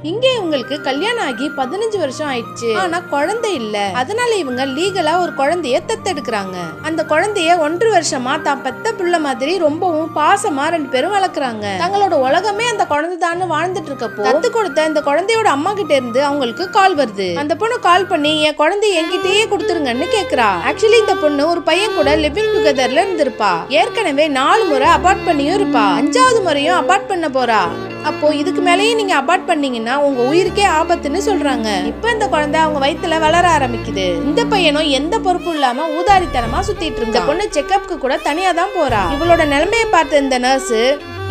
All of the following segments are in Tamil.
இங்கே இவங்களுக்கு கல்யாணம் ஆகி 15 வருஷம் ஆயிடுச்சு. ஆனா குழந்தை இல்ல. அதனால இவங்க லீகலா ஒரு குழந்தைய தத்தெடுக்கிறாங்க. அந்த குழந்தைய 1.5 வருஷமா தான் பெத்த புள்ள மாதிரி ரொம்பவும் பாசமா 2 பேரும் வளர்க்குறாங்க. தங்களோட உலகமே அந்த குழந்தை தான் வாழ்ந்துட்டு இருக்கப்போ தத்து கொடுத்த இந்த குழந்தையோட அம்மா கிட்ட இருந்து அவங்களுக்கு கால் வருது. அந்த பொண்ணு கால் பண்ணி என் குழந்தைய என்கிட்டயே கொடுத்துருங்கன்னு கேக்குறா. ஆக்சுவலி இந்த பொண்ணு ஒரு பையன் கூட லிவிங் டுகெதர்ல இருந்திருப்பா. ஏற்கனவே 4 முறை அபார்ட் பண்ணியும் இருப்பா. 5வது முறையும் அபார்ட் பண்ண போறா. அப்போ இதுக்கு மேலேயும் நீங்க அபார்ட் பண்ணீங்கன்னா உங்க உயிருக்கே ஆபத்துன்னு சொல்றாங்க. இப்ப இந்த குழந்தை அவங்க வயித்துல வளர ஆரம்பிக்குது. இந்த பையனும் எந்த பொறுப்பும் இல்லாம ஊதாரித்தனமா சுத்திட்டு இருந்தா. பொண்ணு செக்அப்க்கு கூட தனியா தான் போறா. இவளோட நிலைமையை பார்த்த இந்த நர்ஸ்,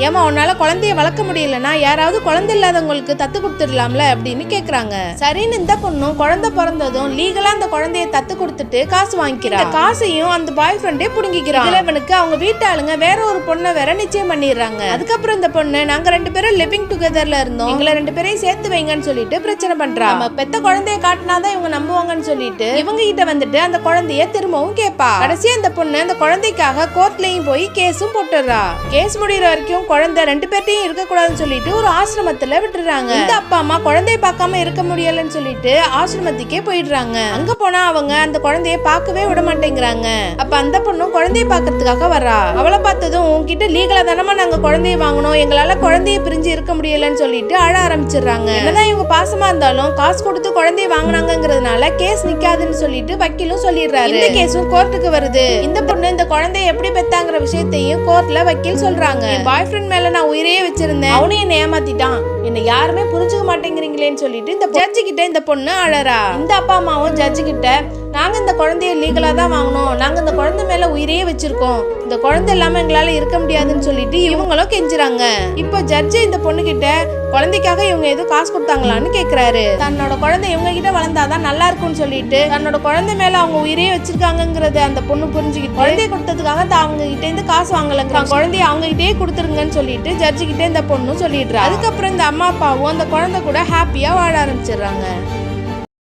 ஏமா உன்னால குழந்தைய வளர்க்க முடியலன்னா யாராவது குழந்தை இல்லாதவங்களுக்கு தத்து கொடுத்துடலாம்ல அப்படின்னு கேக்குறாங்க. சரின்னு இந்த பொண்ணும் குழந்தை பிறந்ததும் லீகலா அந்த குழந்தைய தத்து கொடுத்துட்டு காசு வாங்கிக்கிறா. காசையும் அந்த பாய் ஃப்ரெண்டே புடுங்கிக்கிறான். இவனுக்கு அவங்க வீட்டாளுங்க வேற ஒரு பொண்ணை வேற நிச்சயம் பண்ணிடுறாங்க. அதுக்கப்புறம் இந்த பொண்ணு நாங்க 2 பேரும் லிவிங் டுகெதர்ல இருந்தோம், எங்களை 2 பேரையும் சேர்த்து வைங்கன்னு சொல்லிட்டு பிரச்சனை பண்றா. நம்ம பெத்த குழந்தைய காட்டினாதான் இவங்க நம்புவாங்கன்னு சொல்லிட்டு இவங்க கிட்ட வந்துட்டு அந்த குழந்தைய திரும்பவும் கேட்பா. கடைசியா இந்த பொண்ணு அந்த குழந்தைக்காக கோர்ட்லயும் போய் கேஸும் போட்டுறா. கேஸ் முடிகிற வரைக்கும் குழந்தை 2 பேர்ட்டையும் இருக்க கூடாதுன்னு சொல்லிட்டு ஒரு ஆசிரமத்துல விட்டுறாங்க. இந்த அப்பா அம்மா குழந்தைய பார்க்காம இருக்க முடியலன்னு சொல்லிட்டு ஆசிரமத்துக்கே போயிடுறாங்க. அங்க போனா அவங்க அந்த குழந்தைய பார்க்கவே விட மாட்டேங்கிறாங்க. அப்ப அந்த பொண்ணும் குழந்தைய பாக்குறதுக்காக வரா. அவளை பார்த்ததும் உன்கிட்ட லீகலா தானமா நாங்க குழந்தைய வாங்கணும், எங்களால குழந்தைய பிரிஞ்சு இருக்க முடியலன்னு சொல்லிட்டு அழ ஆரம்பிச்சிடுறாங்க. என்னதான் இவங்க பாசமா இருந்தாலும் காசு கொடுத்து குழந்தைய வாங்கினாங்கிறதுனால கேஸ் நிக்காதுன்னு சொல்லிட்டு வக்கீலும் சொல்லிடுறாரு. இந்த கேஸும் கோர்ட்டுக்கு வருது. இந்த பொண்ணு இந்த குழந்தைய எப்படி பெத்தாங்கிற விஷயத்தையும் கோர்ட்ல வக்கீல் சொல்றாங்க. பாய் ஃப்ரெண்ட் மேல நான் உயிரையே வச்சிருந்தேன், அவனையும் என்ன ஏமாத்திட்டான், என்ன யாருமே புரிஞ்சுக்க மாட்டேங்கிறீங்களேன்னு சொல்லிட்டு இந்த ஜட்ஜு கிட்ட இந்த பொண்ணு அழறா. இந்த அப்பா அம்மாவும் ஜட்ஜு கிட்ட நாங்க இந்த குழந்தைய லீகலா தான் வாங்கணும், நாங்க இந்த குழந்தை மேல உயிரையே வச்சிருக்கோம், இந்த குழந்தை இல்லாம எங்களால இருக்க முடியாதுன்னு சொல்லிட்டு இவங்களும் கெஞ்சுறாங்க. இப்போ ஜட்ஜு இந்த பொண்ணு கிட்ட குழந்தைக்காக இவங்க எதுவும் காசு கொடுத்தாங்களான்னு கேக்குறாரு. தன்னோட குழந்தை இவங்க கிட்ட வளர்ந்தாதான் நல்லா இருக்கும்னு சொல்லிட்டு தன்னோட குழந்தை மேல அவங்க உயிரையே வச்சிருக்காங்கிறத அந்த பொண்ணு புரிஞ்சுக்கிட்டு குழந்தைய கொடுத்ததுக்காக அவங்க கிட்ட இருந்து காசு வாங்கலங்க, குழந்தைய அவங்க கிட்டே கொடுத்துருங்கன்னு சொல்லிட்டு ஜட்ஜு கிட்ட இந்த பொண்ணும் சொல்லிடுறா. அதுக்கப்புறம் இந்த அம்மா அப்பாவும் அந்த குழந்தை கூட ஹாப்பியா வாழ ஆரம்பிச்சிடுறாங்க.